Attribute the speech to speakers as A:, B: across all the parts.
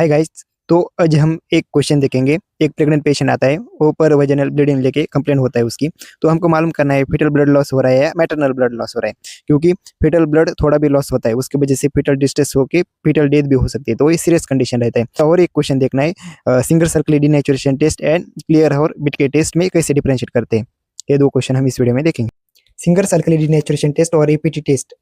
A: Hi guys. तो आज हम एक क्वेश्चन देखेंगे। एक प्रेग्नेंट पेशेंट आता है, वो पर वजनल ब्लीडिंग लेके कंप्लेन होता है उसकी। तो हमको मालूम करना है फीटल ब्लड लॉस हो रहा है या मैटरनल ब्लड लॉस हो रहा है, क्योंकि फीटल ब्लड थोड़ा भी लॉस होता है उसकी वजह से फीटल डिस्ट्रेस होकर फीटल डेथ भी हो सकती है। तो ये सीरियस कंडीशन रहता है। और एक क्वेश्चन देखना है, single circular denaturation test and clear और बिट के टेस्ट में कैसे डिफरेंशिएट करते हैं। ये दो क्वेश्चन हम इस वीडियो में देखेंगे। सिंगल सर्कुलर डिनेचुरेशन टेस्ट और एपीटी टेस्ट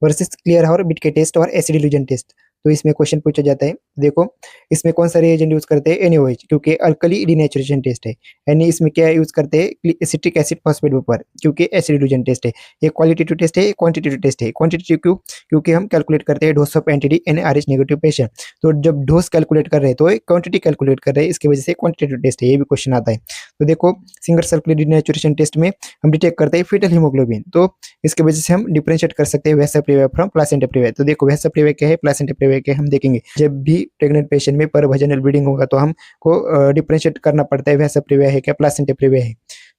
A: वर्सेस क्लियर और बिट के टेस्ट और एसिड इल्यूजन टेस्ट। तो इसमें क्वेश्चन पूछा जाता है, देखो इसमें कौन सा रिएजेंट यूज करते हैं, NaOH, क्योंकि अल्कली डिनेचुरेशन टेस्ट है। यानी इसमें क्या यूज करते हैं, एसिटिक एसिड फॉस्फेट वेपर, क्योंकि एसिड इल्यूजन टेस्ट है। ये क्वालिटेटिव टेस्ट है, ये क्वांटिटेटिव टेस्ट है। क्वांटिटेटिव क्यों? क्योंकि हम कैलकुलेट करते हैं dose of anti D in RH negative patient. तो जब डोज कैलकुलेट कर रहे हैं तो क्वांटिटी कैलकुलेट कर रहे हैं, इसकी वजह से क्वांटिटेटिव टेस्ट है। ये भी क्वेश्चन आता है। तो देखो सिंगल सर्कुलर डिनेचुरेशन टेस्ट में हम डिटेक्ट करते हैं फीटल हीमोग्लोबिन। तो इसकी वजह से हम डिफरेंशिएट कर सकते हैं वेसा प्रीविया फ्रॉम प्लासेंटा प्रीविया। तो देखो वेसा प्रीविया क्या है, प्लासेंटा प्रीविया क्या है, हम देखेंगे। जब भी प्रेग्नेंट पेशेंट में पर वजाइनल ब्लीडिंग होगा तो हमको डिफरेंशिएट करना पड़ता है वेसा प्रीविया है क्या प्लासेंटा प्रीविया है,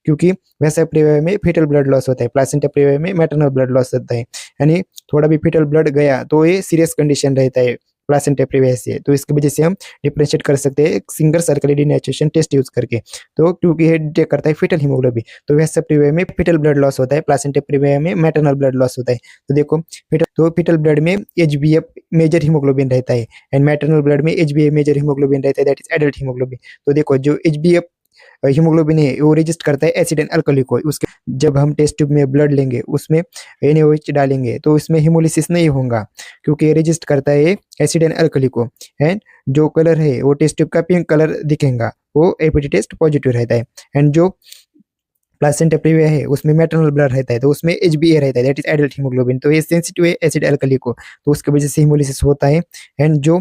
A: क्योंकि वेसा प्रीविया में फीटल ब्लड लॉस होता है, प्लासेंटा प्रीविया में मैटरनल ब्लड लॉस होता है। यानी थोड़ा भी फीटल ब्लड गया तो ये सीरियस कंडीशन रहता है प्लासेंटा प्रीविया से। तो इसकी वजह से हम डिफरेंशिएट कर सकते हैं single circular denaturation test use करके। तो क्योंकि ये डिटेक्ट करता है फीटल हीमोग्लोबिन। तो वेसा प्रीविया में फीटल ब्लड लॉस होता है, प्लासेंटा प्रीविया में मैटरनल ब्लड लॉस होता है। तो देखो फीटल ब्लड में HbF मेजर हीमोग्लोबिन रहता है एंड मैटरनल ब्लड में HbA मेजर हीमोग्लोबिन रहता है, दैट इज एडल्ट हीमोग्लोबिन। तो देखो जो HbF हीमोग्लोबिन है वो रजिस्ट करता है एसिड एंड अल्कली को। उसके जब हम टेस्ट ट्यूब में ब्लड लेंगे उसमें NaOH डालेंगे तो इसमें हीमोलिसिस नहीं होगा, क्योंकि ये रजिस्ट करता है एसिड एंड अल्कली को। एंड जो कलर है वो टेस्ट ट्यूब का पिंक कलर दिखेगा, वो एपीटी टेस्ट पॉजिटिव रहता है। एंड जो प्लासेंटा प्रीविया है उसमें मैटरनल ब्लड रहता है, तो उसमें HbA रहता है, दैट इज एडल्ट हीमोग्लोबिन। तो ये सेंसिटिव है एसिड अल्कली को, तो उसकी वजह से हीमोलिसिस होता है। एंड जो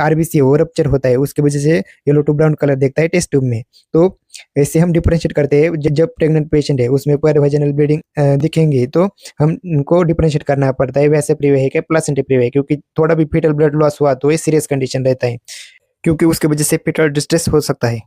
A: RBC है वो रप्चर होता है, उसकी वजह से येलो टू ब्राउन कलर देखता है टेस्ट ट्यूब में। तो ऐसे हम डिफरेंशिएट करते हैं। जब प्रेग्नेंट पेशेंट है उसमें पर वजाइनल ब्लीडिंग दिखेंगे तो हम उनको डिफरेंशिएट करना पड़ता है वैसे प्रीविया है क्या प्लासेंटा प्रीविया है, क्योंकि थोड़ा भी फीटल ब्लड लॉस हुआ तो ये सीरियस कंडीशन रहता है, क्योंकि उसकी वजह से फीटल डिस्ट्रेस हो सकता है।